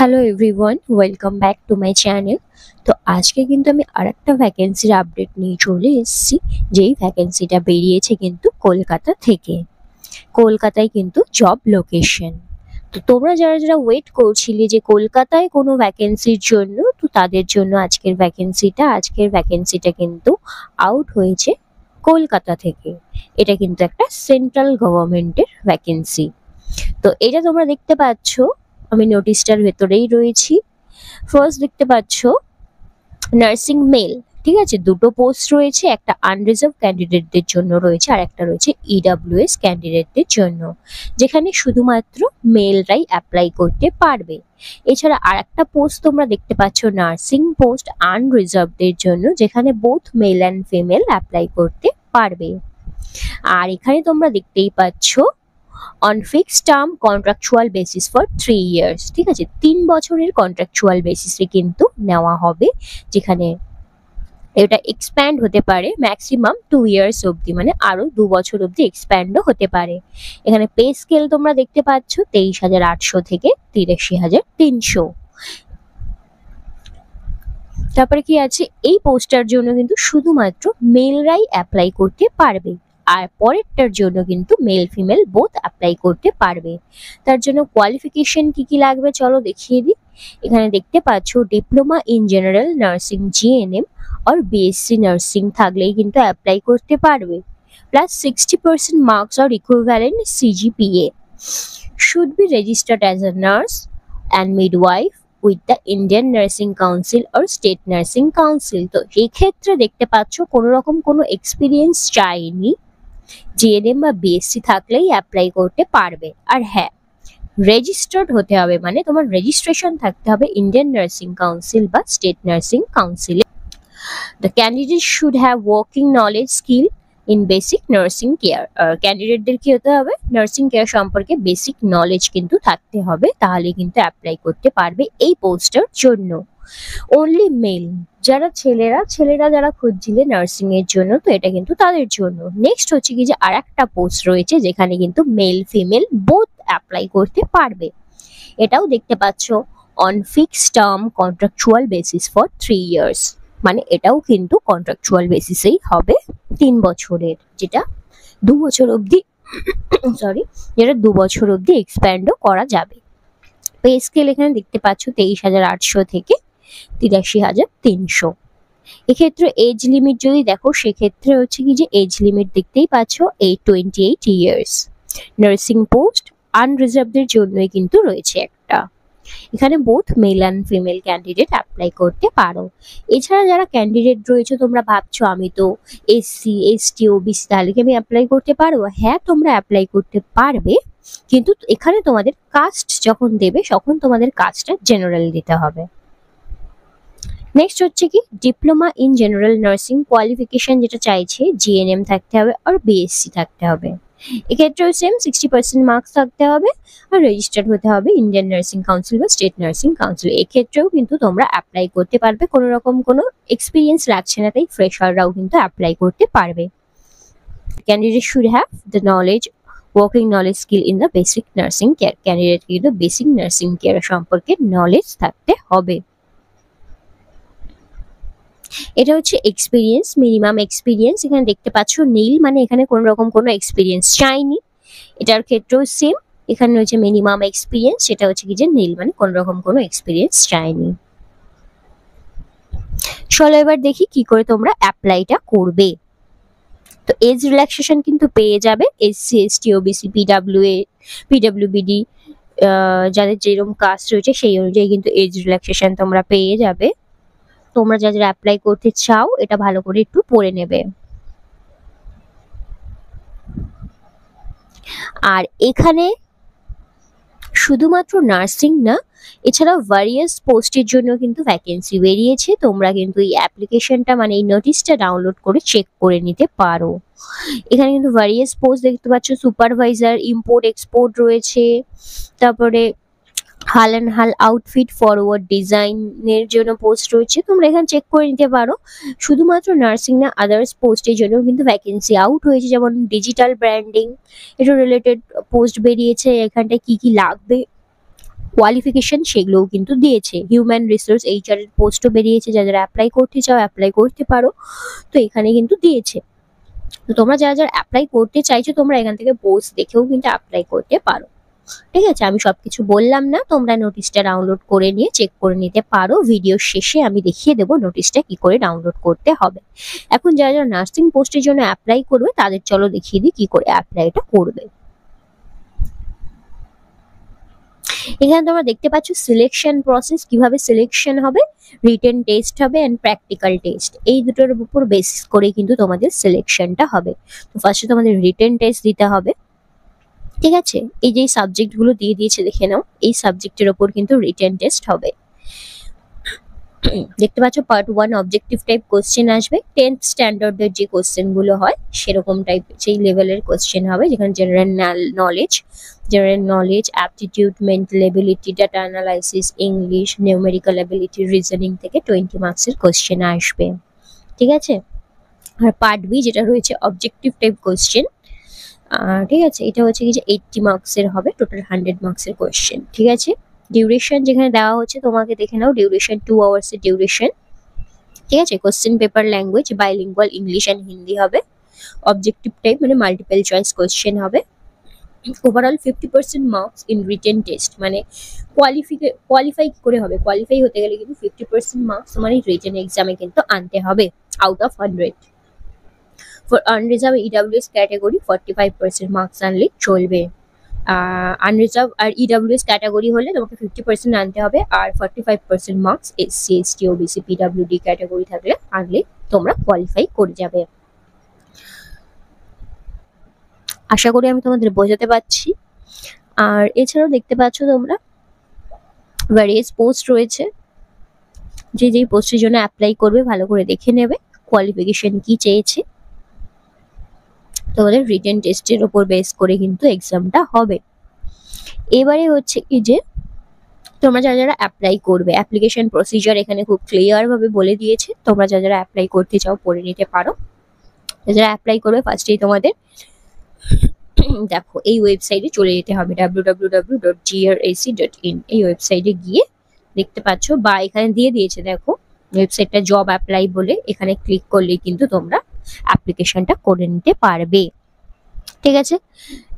Hello everyone, welcome back to my channel. তো আজকে কিন্তু আমি আরেকটা ভ্যাকেন্সির আপডেট নিয়ে চলে এসেছি, যেই ভ্যাকেন্সিটা বেরিয়েছে কিন্তু কলকাতা থেকে। কলকাতায় কিন্তু জব লোকেশন। তো তোমরা যারা যারা ওয়েট করছিলে যে কলকাতায় কোনো ভ্যাকেন্সির জন্য, তো তাদের জন্য আজকের ভ্যাকেন্সিটা কিন্তু আউট হয়েছে কলকাতা থেকে। এটা কিন্তু একটা সেন্ট্রাল গভর্নমেন্টের ভ্যাকেন্সি। তো এটা তোমরা দেখতে পাচ্ছ, আমি নোটিশটার ভেতরেই রয়েছি। ফার্স্ট দেখতে পাচ্ছ নার্সিং মেল, ঠিক আছে, দুটো পোস্ট রয়েছে, একটা আনরিজার্ভ ক্যান্ডিডেটদের জন্য রয়েছে আর একটা রয়েছে ইডাব্লিউএস ক্যান্ডিডেটদের জন্য, যেখানে শুধুমাত্র মেলরাই অ্যাপ্লাই করতে পারবে। এছাড়া আর একটা পোস্ট তোমরা দেখতে পাচ্ছ নার্সিং পোস্ট আনরিজার্ভদের জন্য, যেখানে both male and female apply করতে পারবে। আর এখানে তোমরা দেখতেই পাচ্ছ on fixed term contractual basis for 3 years, ঠিক আছে, 3 বছরের কন্ট্রাকচুয়াল বেসিসে কিন্তু নেওয়া হবে, যেখানে এটা এক্সপ্যান্ড হতে পারে ম্যাক্সিমাম 2 ইয়ার্স অবধি, মানে আরো 2 বছর অবধি এক্সপ্যান্ডও হতে পারে। এখানে পে স্কেল তোমরা দেখতে পাচ্ছ 23,800 থেকে 83,300। তারপরে কি আছে, এই পোস্টার জন্য কিন্তু শুধুমাত্র মেলরাই অ্যাপ্লাই করতে পারবে, আর পরেরটার জন্য কিন্তু মেল ফিমেল বোথ অ্যাপ্লাই করতে পারবে। তার জন্য কোয়ালিফিকেশন কি কি লাগবে চলো দেখিয়ে দিই। এখানে দেখতে পাচ্ছ diploma in general nursing GNM আর বিএসসি নার্সিং থাকলেই কিন্তু অ্যাপ্লাই করতে পারবে, প্লাস 60% মার্কস আর equivalent CGPA, should be registered as a nurse and midwife with the Indian nursing council আর স্টেট নার্সিং কাউন্সিল। তো এই ক্ষেত্রে দেখতে পাচ্ছ কোনো রকম কোনো এক্সপিরিয়েন্স চাইনি, জিএনএম বা বিএসসি থাকলেই অ্যাপ্লাই করতে পারবে। আর হ্যাঁ, রেজিস্টার্ড হতে হবে, মানে তোমার রেজিস্ট্রেশন থাকতে হবে ইন্ডিয়ান নার্সিং কাউন্সিল বা স্টেট নার্সিং কাউন্সিলে। The candidate should have working knowledge skill in basic nursing care. ক্যান্ডিডেটদের কি হতে হবে, নার্সিং কেয়ার সম্পর্কে বেসিক নলেজ কিন্তু থাকতে হবে, তাহলে কিন্তু অ্যাপ্লাই করতে পারবে এই পোস্টার জন্য। অনলি মেল, যারা ছেলেরা যারা খুঁজছিলে নার্সিং এর জন্য, তো এটা কিন্তু তাদের জন্য। নেক্সট হচ্ছে কি যে আর একটা পোস্ট রয়েছে, যেখানে কিন্তু মেল ফিমেল বোথ অ্যাপ্লাই করতে পারবে। এটাও দেখতে পাচ্ছ on fixed term contractual basis for 3 years, মানে এটাও কিন্তু কন্ট্রাকচুয়াল বেসিসেই হবে 3 বছরের, যেটা 2 বছর অবধি যেটা 2 বছর অবধি এক্সপ্যান্ডও করা যাবে। পে স্কেল এখানে দেখতে পাচ্ছ 23,800 থেকে 83,300। এক্ষেত্রে এজ লিমিট যদি দেখো, সেক্ষেত্রে হচ্ছে কি যে এজ লিমিট দেখতেই পাচ্ছ 28 ইয়ার্স। নার্সিং পোস্ট আনরিজার্ভদের জন্যই কিন্তু রয়েছে একটা, এখানে both male and female candidate apply করতে পারো। এছাড়া যারা ক্যান্ডিডেট রয়েছে, তোমরা ভাবছো আমি তো এসসি এসটি ওবিসি, তাহলে কি আমি অ্যাপ্লাই করতে পারবো? হ্যাঁ, তোমরা অ্যাপ্লাই করতে পারবে, কিন্তু এখানে তোমাদের কাস্ট যখন দেবে তখন তোমাদের কাস্টটা জেনারেল দিতে হবে। নেক্সট হচ্ছে কি diploma in general nursing, qualification যেটা চাইছে জিএনএম থাকতে হবে আর বিএসসি থাকতে হবে। এক্ষেত্রেও সেম 60% মার্কস থাকতে হবে আর রেজিস্টার্ড হতে হবে ইন্ডিয়ান নার্সিং কাউন্সিল বা স্টেট নার্সিং কাউন্সিল। এক্ষেত্রেও কিন্তু তোমরা অ্যাপ্লাই করতে পারবে, কোনো রকম কোনো এক্সপিরিয়েন্স লাগছে না, তাই ফ্রেশাররাও কিন্তু অ্যাপ্লাই করতে পারবে। Candidate should have the knowledge working knowledge skill in the basic nursing care, candidate কিন্তু বেসিক নার্সিং কেয়ার সম্পর্কে নলেজ থাকতে হবে। এটা হচ্ছে এক্সপিরিয়েন্স, মিনিমাম এক্সপিরিয়েন্স। এখানে দেখতে পাচ্ছ নীল, মানে এখানে কোনো রকম কোনো এক্সপিরিয়েন্স চাইনি। এটার ক্ষেত্রেও সেম, এখানে হচ্ছে মিনিমাম এক্সপিরিয়েন্স, সেটা হচ্ছে কি যে নীল, মানে কোনো রকম কোনো এক্সপিরিয়েন্স চাইনি। চলো এবার দেখি কি করে তোমরা অ্যাপ্লাইটা করবে। তো এজ রিল্যাক্সেশন কিন্তু পেয়ে যাবে এসসি এসটি ওবিসি পিডব্লিউবিডি, যাদের যেরকম কাস্ট রয়েছে সেই অনুযায়ী কিন্তু এজ রিল্যাক্সেশন তোমরা পেয়ে যাবে। তোমরা যারা অ্যাপ্লাই করতে চাও এটা ভালো করে একটু পড়ে নেবে। আর এখানে শুধুমাত্র নার্সিং না, এছাড়াও ভ্যারিয়াস পোস্টের জন্য কিন্তু ভ্যাকেন্সি বেরিয়েছে। তোমরা কিন্তু এই অ্যাপ্লিকেশনটা, মানে এই নোটিশটা ডাউনলোড করে চেক করে নিতে পারো। এখানে কিন্তু ভ্যারিয়াস পোস্ট দেখতে পাচ্ছ, সুপারভাইজার ইম্পোর্ট এক্সপোর্ট রয়েছে, তারপরে হাল অ্যান্ড হাল আউটফিট ফরওয়ার্ড ডিজাইনের জন্য পোস্ট রয়েছে, তোমরা এখানে চেক করে নিতে পারো। শুধুমাত্র নার্সিং না, আদার্স পোস্টের জন্য কিন্তু ভ্যাকেন্সি আউট হয়েছে, যেমন ডিজিটাল ব্র্যান্ডিং, এটা রিলেটেড পোস্ট বেরিয়েছে। এখানটায় কি কি লাগবে কোয়ালিফিকেশন সেগুলোও কিন্তু দিয়েছে। হিউম্যান রিসোর্স এইচআর এর পোস্টও বেরিয়েছে, যারা অ্যাপ্লাই করতে চাও অ্যাপ্লাই করতে পারো। তো এখানে কিন্তু দিয়েছে। তো তোমরা যারা যারা অ্যাপ্লাই করতে চাইছো তোমরা এখান থেকে পোস্ট দেখেও কিন্তু অ্যাপ্লাই করতে পারো। ঠিক আছে, আমি সবকিছু বললাম না, তোমরা নোটিশটা ডাউনলোড করে নিয়ে চেক করে নিতে পারো। ভিডিওর শেষে আমি দেখিয়ে দেবো নোটিশটা কি করে ডাউনলোড করতে হবে। এখন যারা যারা নার্সিং পোস্টের জন্য অ্যাপ্লাই করবে তাদের চলো দেখিয়ে দিই কি করে অ্যাপ্লাইটা করবে। এখানে তোমরা দেখতে পাচ্ছ সিলেকশন প্রসেস, কিভাবে সিলেকশন হবে, রিটেন টেস্ট হবে এন্ড প্র্যাকটিক্যাল টেস্ট, এই দুটোর উপর বেসিস করে কিন্তু তোমাদের সিলেকশনটা হবে। তো ফার্স্টে তোমাদের রিটেন টেস্ট দিতে হবে। ঠিক আছে, এই যে সাবজেক্ট গুলো দিয়ে দিয়েছে দেখে নাও, এই সাবজেক্টের ওপর কিন্তু রিটেন টেস্ট হবে। দেখতে পাচ্ছ পার্ট 1 অবজেক্টিভ টাইপ কোশ্চেন আসবে, 10th স্ট্যান্ডার্ডের যে কোশ্চেন গুলো হয় সেরকম টাইপ সেই লেভেলের কোশ্চেন হবে, যেখানে general knowledge, aptitude, mental ability, data analysis, English, numerical ability, reasoning থেকে 20 মার্কসের কোশ্চেন আসবে। ঠিক আছে, আর পার্ট বি যেটা রয়েছে অবজেক্টিভ টাইপ কোশ্চেন, ঠিক আছে, এটা হচ্ছে কি যে 80 মার্কসের হবে, টোটাল 100 মার্কসের কোশ্চেন। ঠিক আছে, ডিউরেশন যেখানে দেওয়া হচ্ছে তোমাকে দেখে নাও, ডিউরেশন 2 আওয়ার্সের ডিউরেশন। ঠিক আছে, question paper language bilingual English and Hindi হবে। অবজেক্টিভ টাইপ মানে মাল্টিপল চয়েস কোশ্চেন হবে। Overall 50% marks in written test, মানে কোয়ালিফাই কি করে হবে, কোয়ালিফাই হতে গেলে কিন্তু 50% মার্কস তোমার এই রিটেন এক্সামে কিন্তু আনতে হবে out of 100। For unreserved EWS category 45% marks আনলে চলবে। আনরিজার্ভ আর ইডাব্লিউএস ক্যাটাগরি হলে তোমাকে 50% আনতে হবে, আর 45% marks SC ST OBC PWD category থাকলে আনলে তোমরা কোয়ালিফাই করে যাবে। আশা করি আমি তোমাদের বোঝাতে পারছি। আর এছাড়াও দেখতে পাচ্ছ তোমরা ভ্যারিয়াস পোস্ট রয়েছে, যে যেই পোস্টের জন্য অ্যাপ্লাই করবে ভালো করে দেখে নেবে কোয়ালিফিকেশন কি চেয়েছে। তোমাদের রিটেন টেস্টের উপর বেস করে কিন্তু এক্সামটা হবে। এবারে হচ্ছে কি যে তোমরা যারা যারা অ্যাপ্লাই করবে, অ্যাপ্লিকেশন প্রসিজার এখানে খুব ক্লিয়ার ভাবে বলে দিয়েছে, তোমরা যারা যারা অ্যাপ্লাই করতে চাও পড়ে নিতে পারো। যারা অ্যাপ্লাই করবে ফার্স্টেই তোমাদের দেখো এই ওয়েবসাইটে চলে যেতে হবে www.grac.in, এই ওয়েবসাইটে গিয়ে দেখতে পাচ্ছ বা এখানে দিয়ে দিয়েছে দেখো ওয়েবসাইটটা জব অ্যাপ্লাই বলে, এখানে ক্লিক করলেই কিন্তু তোমরা অ্যাপ্লিকেশনটা করে নিতে পারবে। ঠিক আছে,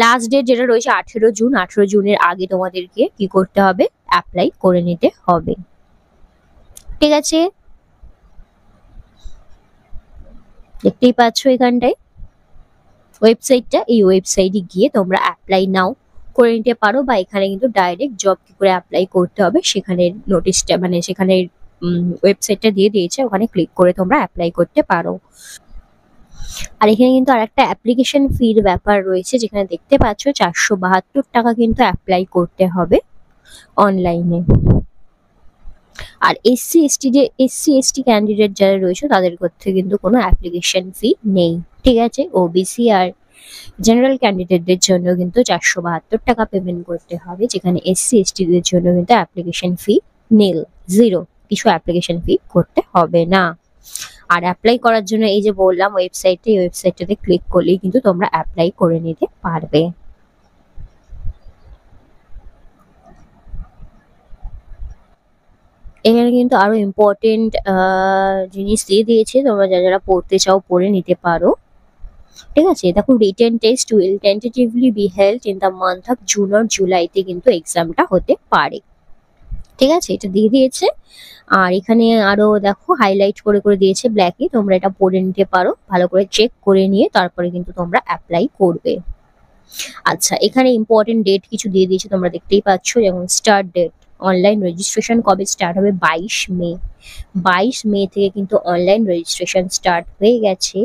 লাস্ট ডেট যেটা রয়েছে 18 জুন, 18 জুনের আগে তোমাদেরকে কি করতে হবে, অ্যাপ্লাই করে নিতে হবে। ঠিক আছে, দেখতেই পাচ্ছ এখানটায় ওয়েবসাইটটা, এই ওয়েবসাইটে গিয়ে তোমরা অ্যাপ্লাই নাও করে নিতে পারো, বা এখানে কিন্তু ডাইরেক্ট জব কি করে অ্যাপ্লাই করতে হবে সেখানে নোটিশটা মানে সেখানে ওয়েবসাইটটা দিয়ে দিয়েছে, ওখানে ক্লিক করে তোমরা অ্যাপ্লাই করতে পারো। আর এখানে কিন্তু আর একটা অ্যাপ্লিকেশন ফির ব্যাপার রয়েছে, যেখানে দেখতে পাচ্ছ 472 টাকা কিন্তু অ্যাপ্লাই করতে হবে অনলাইনে। আর এসসি এসটি ক্যান্ডিডেট যারা রয়েছে তাদের করতে কিন্তু কোনো অ্যাপ্লিকেশন ফি নেই। ঠিক আছে, ওবিসি আর জেনারেল ক্যান্ডিডেটদের জন্য কিন্তু 472 টাকা পেমেন্ট করতে হবে, যেখানে এসসি এসটিদের জন্য কিন্তু অ্যাপ্লিকেশন ফি নীল, জিরো, কিছু অ্যাপ্লিকেশন ফি করতে হবে না। আর অ্যাপ্লাই করার জন্য এই যে বললাম ওয়েবসাইটে, এই ওয়েবসাইটটাতে ক্লিক করলেই কিন্তু তোমরা অ্যাপ্লাই করে নিতে পারবে। এখানে কিন্তু আরো ইম্পর্টেন্ট জিনিস দিয়ে দিয়েছে, তোমরা যারা যারা পড়তে চাও পড়ে নিতে পারো। ঠিক আছে, দেখো written test will tentatively be held in the month of June or জুলাইতে কিন্তু এক্সামটা হতে পারে। ঠিক আছে, এটা দিয়ে দিয়েছে। আর এখানে আরো দেখো হাইলাইট করে করে দিয়েছে ব্ল্যাকে, তোমরা এটা পড়ে নিতে পারো, ভালো করে চেক করে নিয়ে তারপরে কিন্তু তোমরা অ্যাপ্লাই করবে। আচ্ছা, এখানে ইম্পর্টেন্ট ডেট কিছু দিয়ে দিয়েছে, তোমরা দেখতেই পাচ্ছ, যেমন স্টার্ট ডেট, অনলাইন রেজিস্ট্রেশন কবে স্টার্ট হবে, 22 মে। 22 মে থেকে কিন্তু অনলাইন রেজিস্ট্রেশন স্টার্ট হয়ে গেছে।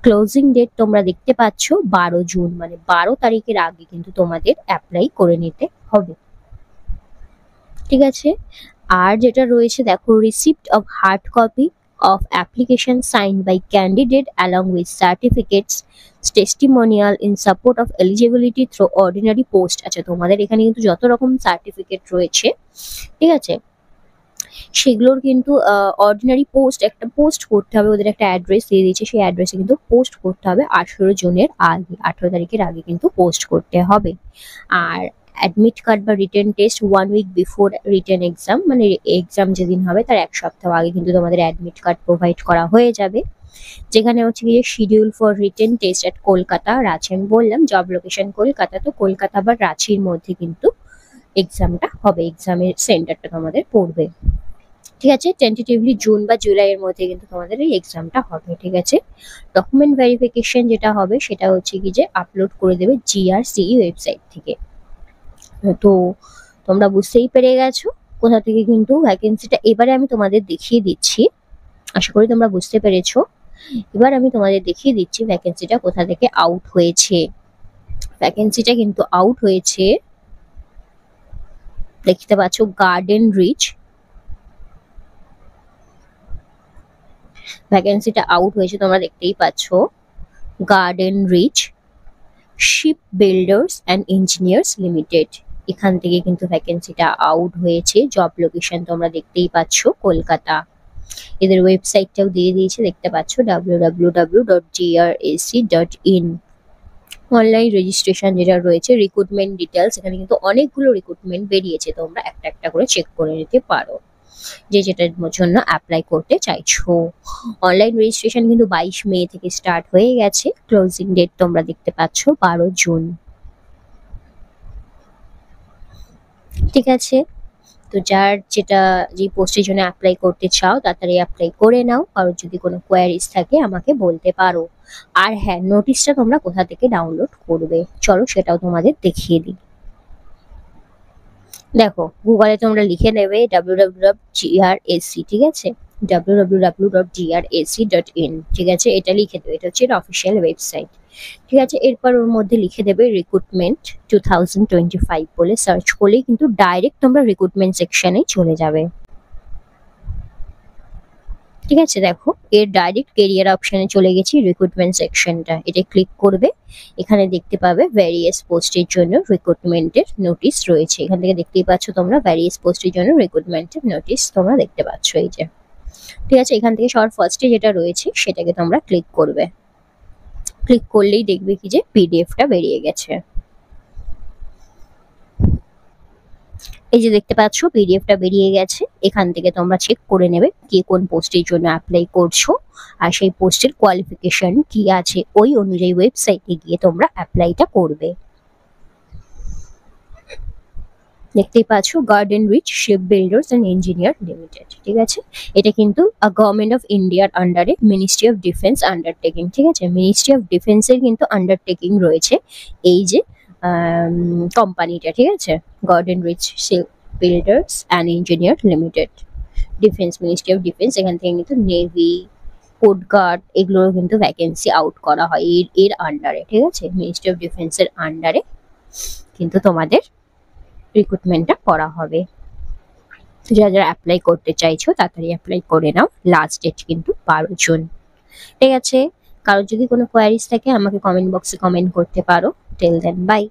ক্লোজিং ডেট তোমরা দেখতে পাচ্ছ 12 জুন, মানে 12 তারিখের আগে কিন্তু তোমাদের অ্যাপ্লাই করে নিতে হবে। ঠিক আছে, আর যেটা রয়েছে দেখো receipt of hard copy of application signed by candidate along with certificates testimonial in support of eligibility through ordinary post। আচ্ছা, তোমাদের এখানে কিন্তু যত রকম সার্টিফিকেট রয়েছে, ঠিক আছে, সেগুলোর কিন্তু অর্ডিনারি পোস্ট একটা পোস্ট করতে হবে, ওদের একটা অ্যাড্রেস দিয়ে দিয়েছে, সেই অ্যাড্রেসে কিন্তু পোস্ট করতে হবে 18 জুনের আগে, 18 তারিখের আগে কিন্তু পোস্ট করতে হবে। আর অ্যাডমিট কার্ড বা written test 1 week before written exam, মানে এক্সাম যেদিন হবে তার 1 সপ্তাহ আগে কিন্তু তোমাদের অ্যাডমিট কার্ড প্রোভাইড করা হয়ে যাবে। যেখানে হচ্ছে গিয়ে schedule for written test at Kolkata, Ranchi. আমি বললাম জব লোকেশন কলকাতা, তো কলকাতা বা রাঁচির মধ্যে কিন্তু এক্সামটা হবে, এক্সামের সেন্টারটা তোমাদের পড়বে। ঠিক আছে, টেন্টেটিভলি জুন বা জুলাইয়ের মধ্যে কিন্তু তোমাদের এই এক্সামটা হবে। ঠিক আছে, ডকুমেন্ট ভেরিফিকেশন যেটা হবে সেটা হচ্ছে কি যে আপলোড করে দেবে জিআরসিই ওয়েবসাইট থেকে। তো তোমরা বুঝতেই পেরে গেছো কোথা থেকে কিন্তু ভ্যাকেন্সিটা, এবারে আমি তোমাদের দেখিয়ে দিচ্ছি, আশা করি তোমরা বুঝতে পেরেছো। এবার আমি তোমাদের দেখিয়ে দিচ্ছি ভ্যাকেন্সিটা কোথা থেকে আউট হয়েছে। ভ্যাকেন্সিটা কিন্তু আউট হয়েছে, দেখতে পাচ্ছ, গার্ডেন রিচ। ভ্যাকেন্সিটা আউট হয়েছে তোমরা দেখতেই পাচ্ছ, Garden Reach Shipbuilders and Engineers Limited, এখান থেকে কিন্তু ভ্যাকেন্সিটা আউট হয়েছে। জব লোকেশন তোমরা দেখতেই পাচ্ছ কলকাতা। এদের ওয়েবসাইটটাও দিয়ে দিয়েছে, দেখতে পাচ্ছ www.grac.in। অনলাইন রেজিস্ট্রেশন যেটা রয়েছে, রিক্রুটমেন্ট ডিটেলস, এখানে কিন্তু অনেকগুলো রিক্রুটমেন্ট বেরিয়েছে, তোমরা একটা একটা করে চেক করে নিতে পারো যে যেটার জন্য অ্যাপ্লাই করতে চাইছো। অনলাইন রেজিস্ট্রেশন কিন্তু 22 মে থেকে স্টার্ট হয়ে গেছে, ক্লোজিং ডেট তোমরা দেখতে পাচ্ছ 12 জুন। ঠিক আছে, তো যার যেটা যে পোস্টের জন্য অ্যাপ্লাই করতে চাও তাড়াতাড়ি অ্যাপ্লাই করে নাও, আর যদি কোনো কোয়ারিজ থাকে আমাকে বলতে পারো। আর হ্যাঁ, নোটিশটা তোমরা কোথা থেকে ডাউনলোড করবে চলো সেটাও তোমাদের দেখিয়ে দিই। দেখো, গুগলে তোমরা লিখে নেবে www.grac, ঠিক আছে, www.grac.in, ঠিক আছে, এটা লিখে দেবে, এটা হচ্ছে এর অফিসিয়াল ওয়েবসাইট। ঠিক আছে, এরপর ওর মধ্যে লিখে দেবে রিক্রুটমেন্ট 2025 বলে সার্চ করলেই কিন্তু ডাইরেক্ট তোমরা রিক্রুটমেন্ট সেকশনে চলে যাবে। ঠিক আছে, দেখো এর ডাইরেক্ট কেরিয়ার অপশনে চলে গেছি, রিক্রুটমেন্ট সেকশনটা, এটা ক্লিক করবে। এখানে দেখতে পাবে ভ্যারিয়াস পোস্টের জন্য রিক্রুটমেন্টের নোটিশ রয়েছে, এখান থেকে দেখতেই পাচ্ছ তোমরা ভ্যারিয়াস পোস্টের জন্য রিক্রুটমেন্টের নোটিশ তোমরা দেখতে পাচ্ছ এই যে। ঠিক আছে, এখান থেকে সবার ফার্স্টে যেটা রয়েছে সেটাকে তোমরা ক্লিক করবে। ক্লিক করলেই দেখবে কি যে পিডিএফটা বেরিয়ে গেছে, এই যে দেখতে পাচ্ছ পিডিএফটা বেরিয়ে গেছে। এখান থেকে তোমরা চেক করে নেবে কে কোন পোস্টের জন্য অ্যাপ্লাই করছো আর সেই পোস্টের কোয়ালিফিকেশন কি আছে, ওই অনুযায়ী ওয়েবসাইটে গিয়ে তোমরা অ্যাপ্লাইটা করবে। দেখতেই পাচ্ছ Garden Reach Shipbuilders and Engineer Limited. ঠিক আছে, এটা কিন্তু গভর্নমেন্ট অফ ইন্ডিয়ার আন্ডারে মিনিস্ট্রি অফ ডিফেন্স আন্ডারটেকিং। ঠিক আছে, মিনিস্ট্রি অফ ডিফেন্সের কিন্তু আন্ডারটেকিং রয়েছে এই যে কোম্পানিটা। ঠিক আছে, Garden Reach Shipbuilders and Engineer Limited, defence, ministry of defence. এখান থেকে কিন্তু নেভি, কোস্ট গার্ড এগুলোরও কিন্তু ভ্যাকেন্সি আউট করা হয় এর আন্ডারে। ঠিক আছে, মিনিস্ট্রি অফ ডিফেন্সের আন্ডারে কিন্তু তোমাদের রিক্রুটমেন্টটা করা হবে। যারা যারা অ্যাপ্লাই করতে চাইছো তাড়াতাড়ি অ্যাপ্লাই করে নাও, লাস্ট ডেট কিন্তু 12 জুন। ঠিক আছে, কারোর যদি কোনো কোয়ারিজ থাকে আমাকে কমেন্ট বক্সে কমেন্ট করতে পারো। Till then, by.